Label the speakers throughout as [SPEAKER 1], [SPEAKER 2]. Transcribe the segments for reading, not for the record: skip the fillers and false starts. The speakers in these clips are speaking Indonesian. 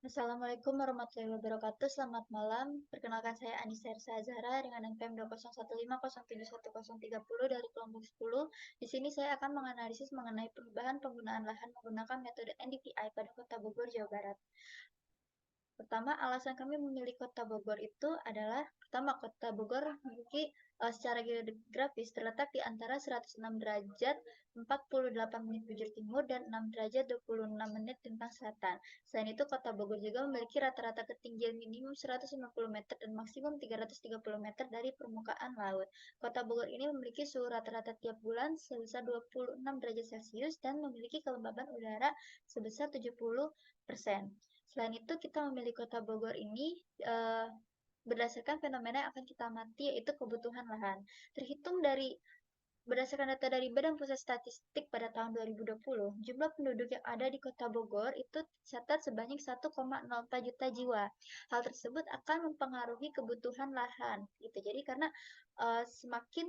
[SPEAKER 1] Assalamualaikum warahmatullahi wabarakatuh. Selamat malam. Perkenalkan saya Anissa Ersa Azhara dengan NPM 20150711030 dari kelompok 10. Di sini saya akan menganalisis mengenai perubahan penggunaan lahan menggunakan metode NDVI pada Kota Bogor, Jawa Barat. Pertama, alasan kami memilih Kota Bogor itu adalah pertama, Kota Bogor memiliki secara geografis terletak di antara 106 derajat 48 menit bujur timur dan 6 derajat 26 menit lintang selatan. Selain itu, Kota Bogor juga memiliki rata-rata ketinggian minimum 150 meter dan maksimum 330 meter dari permukaan laut. Kota Bogor ini memiliki suhu rata-rata tiap bulan sebesar 26 derajat Celcius dan memiliki kelembaban udara sebesar 70%. Selain itu, kita memilih Kota Bogor ini berdasarkan fenomena yang akan kita amati, yaitu kebutuhan lahan. Berdasarkan data dari Badan Pusat Statistik pada tahun 2020, jumlah penduduk yang ada di Kota Bogor itu tercatat sebanyak 1,04 juta jiwa. Hal tersebut akan mempengaruhi kebutuhan lahan, gitu. Jadi karena semakin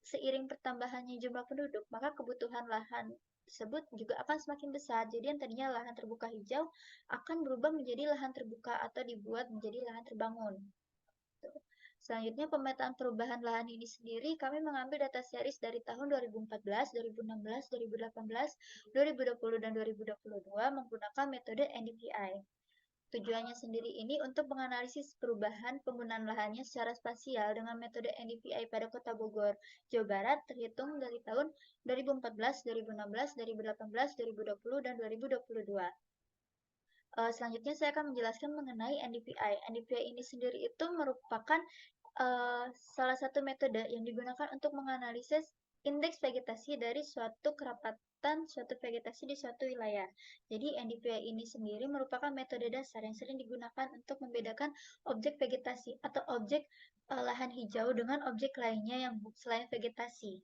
[SPEAKER 1] seiring pertambahannya jumlah penduduk, maka kebutuhan lahan tersebut juga akan semakin besar. Jadi yang tadinya lahan terbuka hijau akan berubah menjadi lahan terbuka atau dibuat menjadi lahan terbangun. Selanjutnya, pemetaan perubahan lahan ini sendiri, kami mengambil data series dari tahun 2014, 2016, 2018, 2020, dan 2022 menggunakan metode NDVI. Tujuannya sendiri ini untuk menganalisis perubahan penggunaan lahannya secara spasial dengan metode NDVI pada Kota Bogor, Jawa Barat terhitung dari tahun 2014, 2016, 2018, 2020, dan 2022. Selanjutnya saya akan menjelaskan mengenai NDVI. NDVI ini sendiri itu merupakan salah satu metode yang digunakan untuk menganalisis indeks vegetasi dari suatu kerapatan suatu vegetasi di suatu wilayah. Jadi NDVI ini sendiri merupakan metode dasar yang sering digunakan untuk membedakan objek vegetasi atau objek lahan hijau dengan objek lainnya yang selain vegetasi.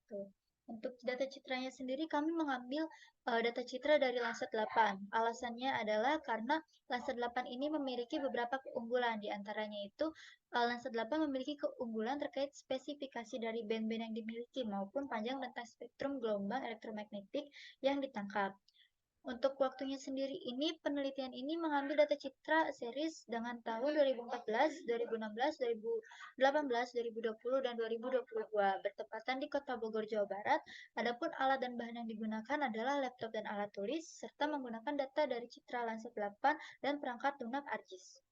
[SPEAKER 1] Tuh. Untuk data citranya sendiri kami mengambil data citra dari Landsat 8. Alasannya adalah karena Landsat 8 ini memiliki beberapa keunggulan. Di antaranya itu Landsat 8 memiliki keunggulan terkait spesifikasi dari band-band yang dimiliki maupun panjang rentang spektrum gelombang elektromagnetik yang ditangkap. Untuk waktunya sendiri ini, penelitian ini mengambil data citra series dengan tahun 2014, 2016, 2018, 2020, dan 2022 bertepatan di Kota Bogor, Jawa Barat. Adapun alat dan bahan yang digunakan adalah laptop dan alat tulis, serta menggunakan data dari citra Landsat 8 dan perangkat lunak ARGIS.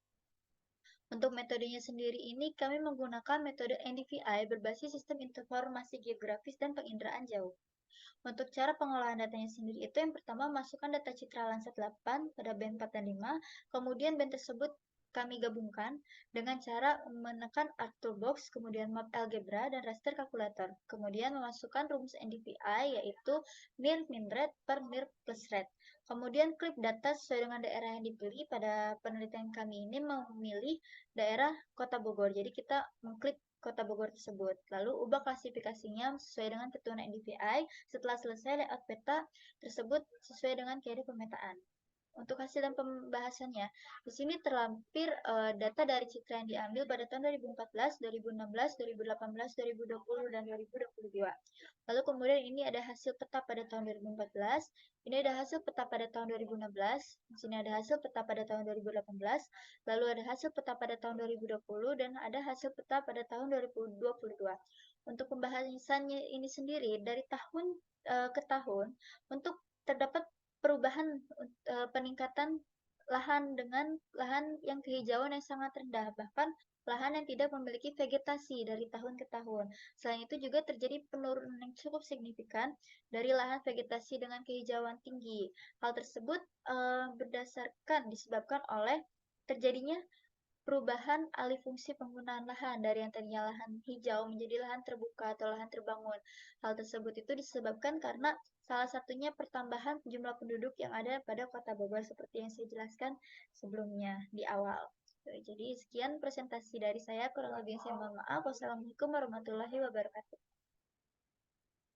[SPEAKER 1] Untuk metodenya sendiri ini, kami menggunakan metode NDVI berbasis sistem informasi geografis dan penginderaan jauh. Untuk cara pengolahan datanya sendiri itu yang pertama masukkan data citra Landsat 8 pada band 4 dan 5, kemudian band tersebut kami gabungkan dengan cara menekan Arc Toolbox, kemudian map algebra dan raster kalkulator. Kemudian memasukkan rumus NDVI yaitu mir min red per mir plus red. Kemudian klik data sesuai dengan daerah yang dipilih. Pada penelitian kami ini memilih daerah Kota Bogor. Jadi kita mengklik Kota Bogor tersebut. Lalu ubah klasifikasinya sesuai dengan ketentuan NDVI. Setelah selesai, layout peta tersebut sesuai dengan kode pemetaan. Untuk hasil dan pembahasannya, di sini terlampir data dari citra yang diambil pada tahun 2014, 2016, 2018, 2020, dan 2022. Lalu kemudian ini ada hasil peta pada tahun 2014, ini ada hasil peta pada tahun 2016, di sini ada hasil peta pada tahun 2018, lalu ada hasil peta pada tahun 2020, dan ada hasil peta pada tahun 2022. Untuk pembahasannya ini sendiri, dari tahun ke tahun, untuk terdapat perubahan peningkatan lahan dengan lahan yang kehijauan yang sangat rendah, bahkan lahan yang tidak memiliki vegetasi dari tahun ke tahun. Selain itu juga terjadi penurunan yang cukup signifikan dari lahan vegetasi dengan kehijauan tinggi. Hal tersebut disebabkan oleh terjadinya perubahan alih fungsi penggunaan lahan dari yang tadinya lahan hijau menjadi lahan terbuka atau lahan terbangun. Hal tersebut itu disebabkan karena salah satunya pertambahan jumlah penduduk yang ada pada Kota Bogor seperti yang saya jelaskan sebelumnya di awal. Jadi sekian presentasi dari saya, kurang lebih saya mohon maaf. Wassalamualaikum warahmatullahi wabarakatuh.